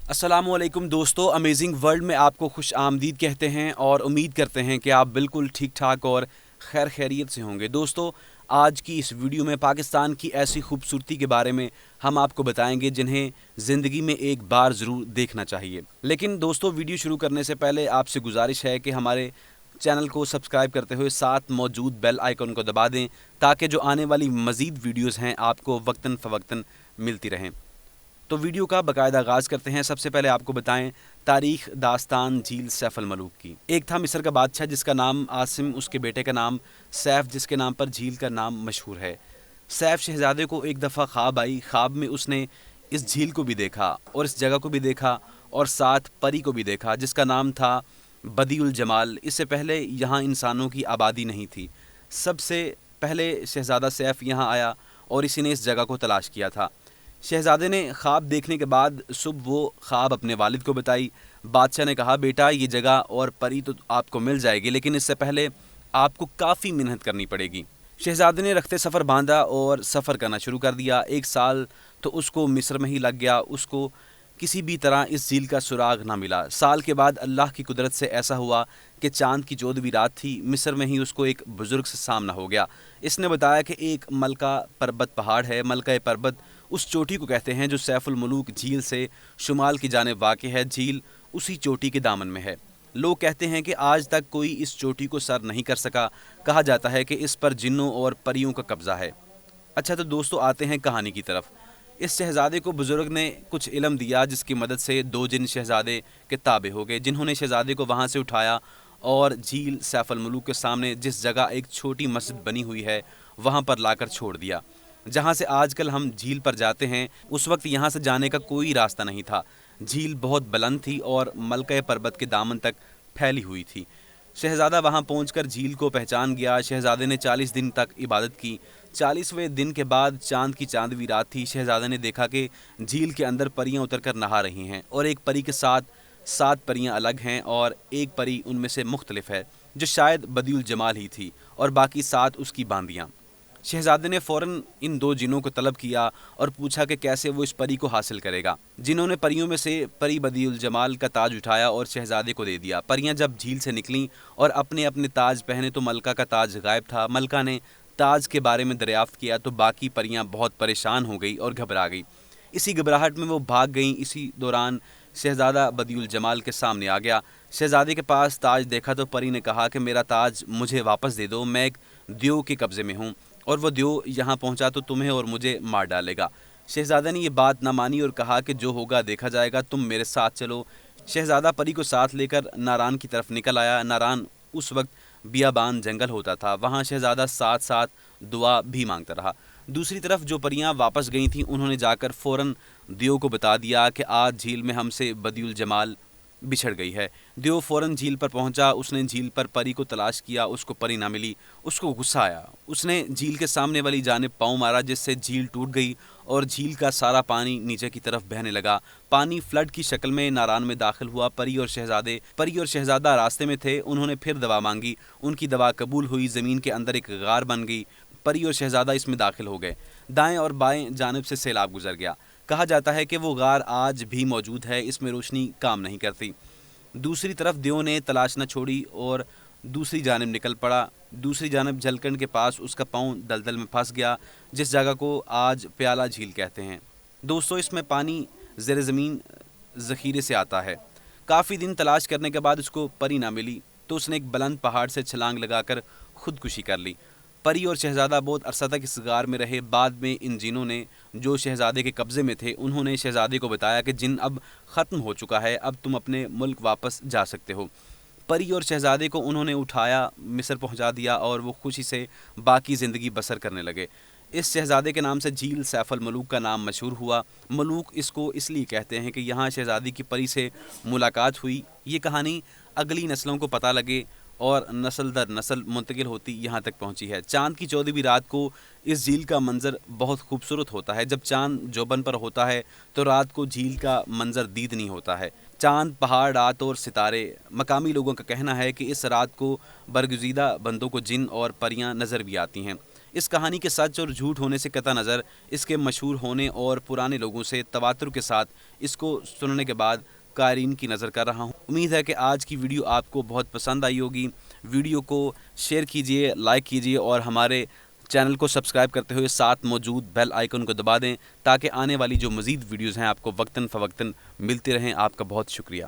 अस्सलामु अलैकुम दोस्तों, अमेजिंग वर्ल्ड में आपको खुश आमदीद कहते हैं और उम्मीद करते हैं कि आप बिल्कुल ठीक ठाक और खैर खैरियत से होंगे। दोस्तों, आज की इस वीडियो में पाकिस्तान की ऐसी खूबसूरती के बारे में हम आपको बताएंगे जिन्हें ज़िंदगी में एक बार ज़रूर देखना चाहिए। लेकिन दोस्तों, वीडियो शुरू करने से पहले आपसे गुजारिश है कि हमारे चैनल को सब्सक्राइब करते हुए साथ मौजूद बेल आइकन को दबा दें ताकि जो आने वाली मज़ीद वीडियोज़ हैं आपको वक्तन फ़वक्तन मिलती रहें। तो वीडियो का बाकायदा आगाज़ करते हैं। सबसे पहले आपको बताएं तारीख़ दास्तान झील सैफ अल मलूक की। एक था मिस्र का बादशाह जिसका नाम आसिम, उसके बेटे का नाम सैफ, जिसके नाम पर झील का नाम मशहूर है। सैफ शहज़ादे को एक दफ़ा ख्वाब आई। ख्वाब में उसने इस झील को भी देखा और इस जगह को भी देखा और साथ परी को भी देखा जिसका नाम था बदीउल जमाल। इससे पहले यहाँ इंसानों की आबादी नहीं थी। सबसे पहले शहज़ादा सैफ यहाँ आया और इसी ने इस जगह को तलाश किया था। शहज़ादे ने ख्वाब देखने के बाद सुबह वो ख्वाब अपने वालिद को बताई। बादशाह ने कहा, बेटा ये जगह और परी तो आपको मिल जाएगी, लेकिन इससे पहले आपको काफ़ी मेहनत करनी पड़ेगी। शहज़ादे ने रखते सफ़र बांधा और सफ़र करना शुरू कर दिया। 1 साल तो उसको मिस्र में ही लग गया। उसको किसी भी तरह इस झील का सुराग ना मिला। साल के बाद अल्लाह की कुदरत से ऐसा हुआ कि चाँद की 14वीं रात थी। मिस्र में ही उसको एक बुज़ुर्ग से सामना हो गया। इसने बताया कि एक मलका पर्वत पहाड़ है। मलका पर्वत उस चोटी को कहते हैं जो सैफुल मलूक झील से शुमाल की जानिब वाक़ है। झील उसी चोटी के दामन में है। लोग कहते हैं कि आज तक कोई इस चोटी को सर नहीं कर सका। कहा जाता है कि इस पर जिन्नों और परियों का कब्ज़ा है। अच्छा, तो दोस्तों आते हैं कहानी की तरफ। इस शहज़ादे को बुज़ुर्ग ने कुछ इल्म दिया जिसकी मदद से 2 जिन शहज़ादे के ताबे हो गए, जिन्होंने शहज़ादे को वहाँ से उठाया और झील सैफ अल मलूक के सामने जिस जगह एक छोटी मस्जिद बनी हुई है वहाँ पर लाकर छोड़ दिया। जहाँ से आजकल हम झील पर जाते हैं, उस वक्त यहाँ से जाने का कोई रास्ता नहीं था। झील बहुत बुलंद थी और मलका पर्वत के दामन तक फैली हुई थी। शहज़ादा वहाँ पहुँचकर झील को पहचान गया। शहज़ादे ने 40 दिन तक इबादत की। 40वें दिन के बाद चाँद की चाँदवी रात थी। शहज़ादे ने देखा कि झील के अंदर परियां उतरकर नहा रही हैं और एक परी के साथ 7 परियां अलग हैं और एक परी उनमें से मुख्तलिफ है जो शायद बदीउल जमाल ही थी और बाकी 7 उसकी बांदियाँ। शहज़ादे ने फ़ौरन इन 2 जिनों को तलब किया और पूछा कि कैसे वो इस परी को हासिल करेगा। जिन्होंने परियों में से परी बदीउल जमाल का ताज उठाया और शहज़ादे को दे दिया। परियां जब झील से निकलीं और अपने अपने ताज पहने तो मलका का ताज गायब था। मलका ने ताज के बारे में दरियाफ्त किया तो बाकी परियां बहुत परेशान हो गई और घबरा गई। इसी घबराहट में वो भाग गईं। इसी दौरान शहज़ादा बदीउल जमाल के सामने आ गया। शहज़ादे के पास ताज देखा तो परी ने कहा कि मेरा ताज मुझे वापस दे दो, मैं एक दियो के कब्ज़े में हूँ और वो दियो यहाँ पहुँचा तो तुम्हें और मुझे मार डालेगा। शहज़ादा ने ये बात ना मानी और कहा कि जो होगा देखा जाएगा, तुम मेरे साथ चलो। शहज़ादा परी को साथ लेकर नारान की तरफ निकल आया। नारान उस वक्त बियाबान जंगल होता था। वहाँ शहज़ादा साथ साथ दुआ भी मांगता रहा। दूसरी तरफ जो परियां वापस गई थीं उन्होंने जाकर फ़ौरन दियो को बता दिया कि आज झील में हमसे बदीउल जमाल बिछड़ गई है। दियो फ़ौरन झील पर पहुंचा। उसने झील पर परी को तलाश किया, उसको परी ना मिली। उसको गुस्सा आया। उसने झील के सामने वाली जानिब पाँव मारा जिससे झील टूट गई और झील का सारा पानी नीचे की तरफ बहने लगा। पानी फ्लड की शक्ल में नारान में दाखिल हुआ। परी और शहज़ादा रास्ते में थे। उन्होंने फिर दवा मांगी। उनकी दवा कबूल हुई। ज़मीन के अंदर एक गार बन गई। परी और शहज़ादा इसमें दाखिल हो गए। दाएं और बाएं जानिब से सैलाब गुजर गया। कहा जाता है कि वो गार आज भी मौजूद है। इसमें रोशनी काम नहीं करती। दूसरी तरफ दियो ने तलाश न छोड़ी और दूसरी जानिब निकल पड़ा। दूसरी जानिब झलकंड के पास उसका पाँव दलदल में फंस गया जिस जगह को आज प्याला झील कहते हैं। दोस्तों, इसमें पानी ज़ेर ज़मीन ज़ख़ीरे से आता है। काफ़ी दिन तलाश करने के बाद उसको परी ना मिली तो उसने एक बुलंद पहाड़ से छलांग लगाकर ख़ुदकुशी कर ली। परी और शहज़ादा बहुत अरसा तक इस गार में रहे। बाद में इन जिनों ने जो शहज़ादे के कब्ज़े में थे उन्होंने शहज़ादे को बताया कि जिन अब ख़त्म हो चुका है, अब तुम अपने मुल्क वापस जा सकते हो। परी और शहज़ादे को उन्होंने उठाया, मिस्र पहुंचा दिया और वो खुशी से बाकी ज़िंदगी बसर करने लगे। इस शहज़ादे के नाम से झील सैफ अल मलूक का नाम मशहूर हुआ। मलूक इसको इसलिए कहते हैं कि यहाँ शहज़ादी की परी से मुलाकात हुई। ये कहानी अगली नस्लों को पता लगे और नस्ल दर नस्ल मुंतकिल होती यहाँ तक पहुँची है। चाँद की 14वीं रात को इस झील का मंज़र बहुत खूबसूरत होता है। जब चाँद जोबन पर होता है तो रात को झील का मंज़र दीद नहीं होता है। चाँद, पहाड़, रात और सितारे। मकामी लोगों का कहना है कि इस रात को बरगुज़ीदा बंदों को जिन और परियां नज़र भी आती हैं। اس کہانی کے سچ اور جھوٹ ہونے سے قطع نظر اس کے مشہور ہونے اور پرانے لوگوں سے تواتر کے ساتھ اس کو سننے کے بعد قارئین کی نظر کر رہا ہوں۔ امید ہے کہ آج کی ویڈیو آپ کو بہت پسند آئی ہوگی۔ ویڈیو کو شیئر کیجئے، لائک کیجئے اور ہمارے چینل کو سبسکرائب کرتے ہوئے ساتھ موجود بیل آئیکن کو دبا دیں تاکہ آنے والی جو مزید ویڈیوز ہیں آپ کو وقتاً فوقتاً ملتی رہیں۔ آپ کا بہت شکریہ۔